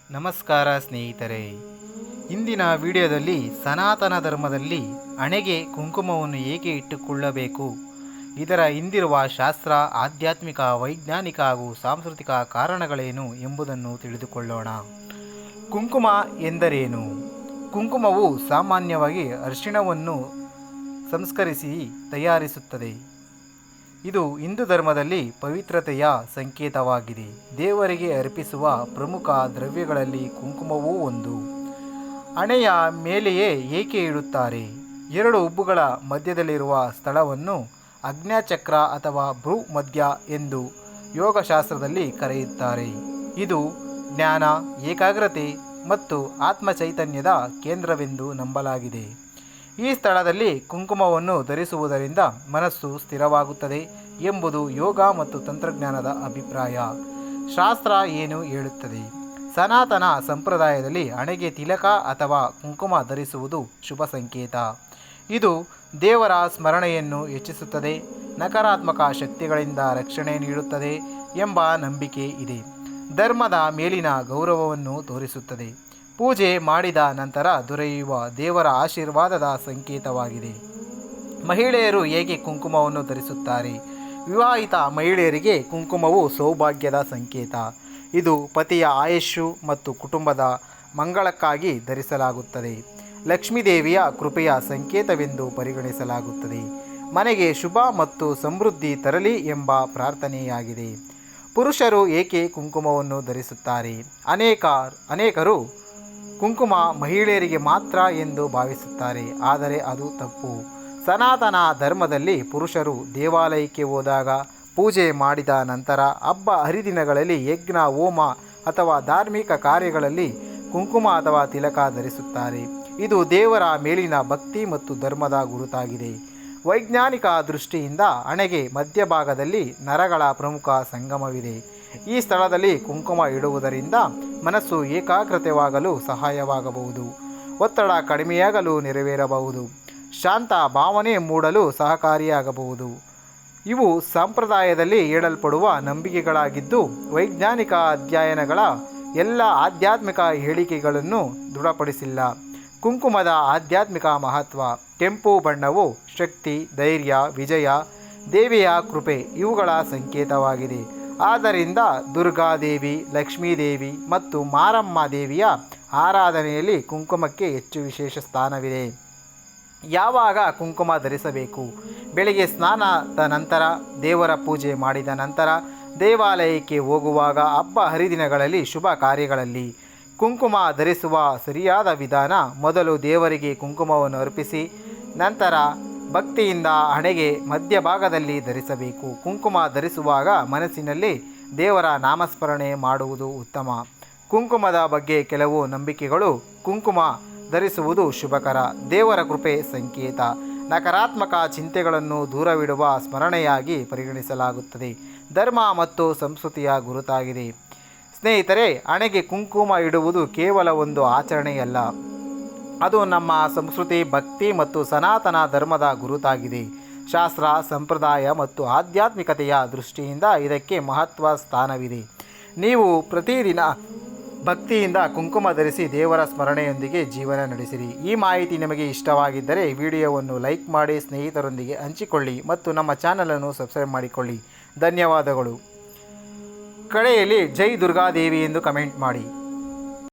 ನಮಸ್ಕಾರ ಸ್ನೇಹಿತರೆ. ಇಂದಿನ ವಿಡಿಯೋದಲ್ಲಿ ಸನಾತನ ಧರ್ಮದಲ್ಲಿ ಹಣೆಗೆ ಕುಂಕುಮವನ್ನು ಏಕೆ ಇಟ್ಟುಕೊಳ್ಳಬೇಕು, ಇದರ ಹಿಂದಿರುವ ಶಾಸ್ತ್ರ, ಆಧ್ಯಾತ್ಮಿಕ, ವೈಜ್ಞಾನಿಕ ಹಾಗೂ ಸಾಂಸ್ಕೃತಿಕ ಕಾರಣಗಳೇನು ಎಂಬುದನ್ನು ತಿಳಿದುಕೊಳ್ಳೋಣ. ಕುಂಕುಮ ಎಂದರೇನು? ಕುಂಕುಮವು ಸಾಮಾನ್ಯವಾಗಿ ಅರಿಶಿಣವನ್ನು ಸಂಸ್ಕರಿಸಿ ತಯಾರಿಸುತ್ತದೆ. ಇದು ಹಿಂದೂ ಧರ್ಮದಲ್ಲಿ ಪವಿತ್ರತೆಯ ಸಂಕೇತವಾಗಿದೆ. ದೇವರಿಗೆ ಅರ್ಪಿಸುವ ಪ್ರಮುಖ ದ್ರವ್ಯಗಳಲ್ಲಿ ಕುಂಕುಮವೂ ಒಂದು. ಹಣೆಯ ಮೇಲೆಯೇ ಏಕೆ ಇಡುತ್ತಾರೆ? ಎರಡು ಹುಬ್ಬುಗಳ ಮಧ್ಯದಲ್ಲಿರುವ ಸ್ಥಳವನ್ನು ಆಜ್ಞಾಚಕ್ರ ಅಥವಾ ಭ್ರೂ ಮಧ್ಯ ಎಂದು ಯೋಗಶಾಸ್ತ್ರದಲ್ಲಿ ಕರೆಯುತ್ತಾರೆ. ಇದು ಜ್ಞಾನ, ಏಕಾಗ್ರತೆ ಮತ್ತು ಆತ್ಮಚೈತನ್ಯದ ಕೇಂದ್ರವೆಂದು ನಂಬಲಾಗಿದೆ. ಈ ಸ್ಥಳದಲ್ಲಿ ಕುಂಕುಮವನ್ನು ಧರಿಸುವುದರಿಂದ ಮನಸ್ಸು ಸ್ಥಿರವಾಗುತ್ತದೆ ಎಂಬುದು ಯೋಗ ಮತ್ತು ತಂತ್ರಜ್ಞಾನದ ಅಭಿಪ್ರಾಯ. ಶಾಸ್ತ್ರ ಏನು ಹೇಳುತ್ತದೆ? ಸನಾತನ ಸಂಪ್ರದಾಯದಲ್ಲಿ ಹಣೆಗೆ ತಿಲಕ ಅಥವಾ ಕುಂಕುಮ ಧರಿಸುವುದು ಶುಭ ಸಂಕೇತ. ಇದು ದೇವರ ಸ್ಮರಣೆಯನ್ನು ಹೆಚ್ಚಿಸುತ್ತದೆ, ನಕಾರಾತ್ಮಕ ಶಕ್ತಿಗಳಿಂದ ರಕ್ಷಣೆ ನೀಡುತ್ತದೆ ಎಂಬ ನಂಬಿಕೆ ಇದೆ. ಧರ್ಮದ ಮೇಲಿನ ಗೌರವವನ್ನು ತೋರಿಸುತ್ತದೆ. ಪೂಜೆ ಮಾಡಿದ ನಂತರ ದೊರೆಯುವ ದೇವರ ಆಶೀರ್ವಾದದ ಸಂಕೇತವಾಗಿದೆ. ಮಹಿಳೆಯರು ಹೇಗೆ ಕುಂಕುಮವನ್ನು ಧರಿಸುತ್ತಾರೆ? ವಿವಾಹಿತ ಮಹಿಳೆಯರಿಗೆ ಕುಂಕುಮವು ಸೌಭಾಗ್ಯದ ಸಂಕೇತ. ಇದು ಪತಿಯ ಆಯುಷ್ಯು ಮತ್ತು ಕುಟುಂಬದ ಮಂಗಳಕ್ಕಾಗಿ ಧರಿಸಲಾಗುತ್ತದೆ. ಲಕ್ಷ್ಮೀದೇವಿಯ ಕೃಪೆಯ ಸಂಕೇತವೆಂದು ಪರಿಗಣಿಸಲಾಗುತ್ತದೆ. ಮನೆಗೆ ಶುಭ ಮತ್ತು ಸಮೃದ್ಧಿ ತರಲಿ ಎಂಬ ಪ್ರಾರ್ಥನೆಯಾಗಿದೆ. ಪುರುಷರು ಏಕೆ ಕುಂಕುಮವನ್ನು ಧರಿಸುತ್ತಾರೆ? ಅನೇಕರು ಕುಂಕುಮ ಮಹಿಳೆಯರಿಗೆ ಮಾತ್ರ ಎಂದು ಭಾವಿಸುತ್ತಾರೆ, ಆದರೆ ಅದು ತಪ್ಪು. ಸನಾತನ ಧರ್ಮದಲ್ಲಿ ಪುರುಷರು ದೇವಾಲಯಕ್ಕೆ ಹೋದಾಗ, ಪೂಜೆ ಮಾಡಿದ ನಂತರ, ಹಬ್ಬ ಹರಿದಿನಗಳಲ್ಲಿ, ಯಜ್ಞ, ಹೋಮ ಅಥವಾ ಧಾರ್ಮಿಕ ಕಾರ್ಯಗಳಲ್ಲಿ ಕುಂಕುಮ ಅಥವಾ ತಿಲಕ ಧರಿಸುತ್ತಾರೆ. ಇದು ದೇವರ ಮೇಲಿನ ಭಕ್ತಿ ಮತ್ತು ಧರ್ಮದ ಗುರುತಾಗಿದೆ. ವೈಜ್ಞಾನಿಕ ದೃಷ್ಟಿಯಿಂದ ಹಣೆಗೆ ಮಧ್ಯಭಾಗದಲ್ಲಿ ನರಗಳ ಪ್ರಮುಖ ಸಂಗಮವಿದೆ. ಈ ಸ್ಥಳದಲ್ಲಿ ಕುಂಕುಮ ಇಡುವುದರಿಂದ ಮನಸ್ಸು ಏಕಾಗ್ರತೆವಾಗಲು ಸಹಾಯವಾಗಬಹುದು, ಒತ್ತಡ ಕಡಿಮೆಯಾಗಲು ನೆರವೇರಬಹುದು, ಶಾಂತ ಭಾವನೆ ಮೂಡಲು ಸಹಕಾರಿಯಾಗಬಹುದು. ಇವು ಸಂಪ್ರದಾಯದಲ್ಲಿ ಹೇಳಲ್ಪಡುವ ನಂಬಿಕೆಗಳಾಗಿದ್ದು, ವೈಜ್ಞಾನಿಕ ಅಧ್ಯಯನಗಳ ಎಲ್ಲ ಆಧ್ಯಾತ್ಮಿಕ ಹೇಳಿಕೆಗಳನ್ನು ದೃಢಪಡಿಸಿಲ್ಲ. ಕುಂಕುಮದ ಆಧ್ಯಾತ್ಮಿಕ ಮಹತ್ವ. ಕೆಂಪು ಬಣ್ಣವು ಶಕ್ತಿ, ಧೈರ್ಯ, ವಿಜಯ, ದೇವಿಯ ಕೃಪೆ ಇವುಗಳ ಸಂಕೇತವಾಗಿದೆ. ಆದ್ದರಿಂದ ದುರ್ಗಾದೇವಿ, ಲಕ್ಷ್ಮೀದೇವಿ ಮತ್ತು ಮಾರಮ್ಮ ದೇವಿಯ ಆರಾಧನೆಯಲ್ಲಿ ಕುಂಕುಮಕ್ಕೆ ಹೆಚ್ಚು ವಿಶೇಷ ಸ್ಥಾನವಿದೆ. ಯಾವಾಗ ಕುಂಕುಮ ಧರಿಸಬೇಕು? ಬೆಳಿಗ್ಗೆ ಸ್ನಾನದ ನಂತರ, ದೇವರ ಪೂಜೆ ಮಾಡಿದ ನಂತರ, ದೇವಾಲಯಕ್ಕೆ ಹೋಗುವಾಗ, ಹಬ್ಬ ಹರಿದಿನಗಳಲ್ಲಿ, ಶುಭ ಕಾರ್ಯಗಳಲ್ಲಿ. ಕುಂಕುಮ ಧರಿಸುವ ಸರಿಯಾದ ವಿಧಾನ: ಮೊದಲು ದೇವರಿಗೆ ಕುಂಕುಮವನ್ನು ಅರ್ಪಿಸಿ ನಂತರ ಭಕ್ತಿಯಿಂದ ಹಣೆಗೆ ಮಧ್ಯಭಾಗದಲ್ಲಿ ಧರಿಸಬೇಕು. ಕುಂಕುಮ ಧರಿಸುವಾಗ ಮನಸ್ಸಿನಲ್ಲಿ ದೇವರ ನಾಮಸ್ಮರಣೆ ಮಾಡುವುದು ಉತ್ತಮ. ಕುಂಕುಮದ ಬಗ್ಗೆ ಕೆಲವು ನಂಬಿಕೆಗಳು. ಕುಂಕುಮ ಧರಿಸುವುದು ಶುಭಕರ, ದೇವರ ಕೃಪೆ ಸಂಕೇತ, ನಕಾರಾತ್ಮಕ ಚಿಂತೆಗಳನ್ನು ದೂರವಿಡುವ ಸ್ಮರಣೆಯಾಗಿ ಪರಿಗಣಿಸಲಾಗುತ್ತದೆ, ಧರ್ಮ ಮತ್ತು ಸಂಸ್ಕೃತಿಯ ಗುರುತಾಗಿದೆ. ಸ್ನೇಹಿತರೆ, ಹಣೆಗೆ ಕುಂಕುಮ ಇಡುವುದು ಕೇವಲ ಒಂದು ಆಚರಣೆಯಲ್ಲ, ಅದು ನಮ್ಮ ಸಂಸ್ಕೃತಿ, ಭಕ್ತಿ ಮತ್ತು ಸನಾತನ ಧರ್ಮದ ಗುರುತಾಗಿದೆ. ಶಾಸ್ತ್ರ, ಸಂಪ್ರದಾಯ ಮತ್ತು ಆಧ್ಯಾತ್ಮಿಕತೆಯ ದೃಷ್ಟಿಯಿಂದ ಇದಕ್ಕೆ ಮಹತ್ವ ಸ್ಥಾನವಿದೆ. ನೀವು ಪ್ರತಿದಿನ ಭಕ್ತಿಯಿಂದ ಕುಂಕುಮ ಧರಿಸಿ ದೇವರ ಸ್ಮರಣೆಯೊಂದಿಗೆ ಜೀವನ ನಡೆಸಿರಿ. ಈ ಮಾಹಿತಿ ನಿಮಗೆ ಇಷ್ಟವಾಗಿದ್ದರೆ ವಿಡಿಯೋವನ್ನು ಲೈಕ್ ಮಾಡಿ, ಸ್ನೇಹಿತರೊಂದಿಗೆ ಹಂಚಿಕೊಳ್ಳಿ ಮತ್ತು ನಮ್ಮ ಚಾನಲನ್ನು ಸಬ್ಸ್ಕ್ರೈಬ್ ಮಾಡಿಕೊಳ್ಳಿ. ಧನ್ಯವಾದಗಳು. ಕಡೆಯಲ್ಲಿ ಜೈ ದುರ್ಗಾದೇವಿ ಎಂದು ಕಮೆಂಟ್ ಮಾಡಿ.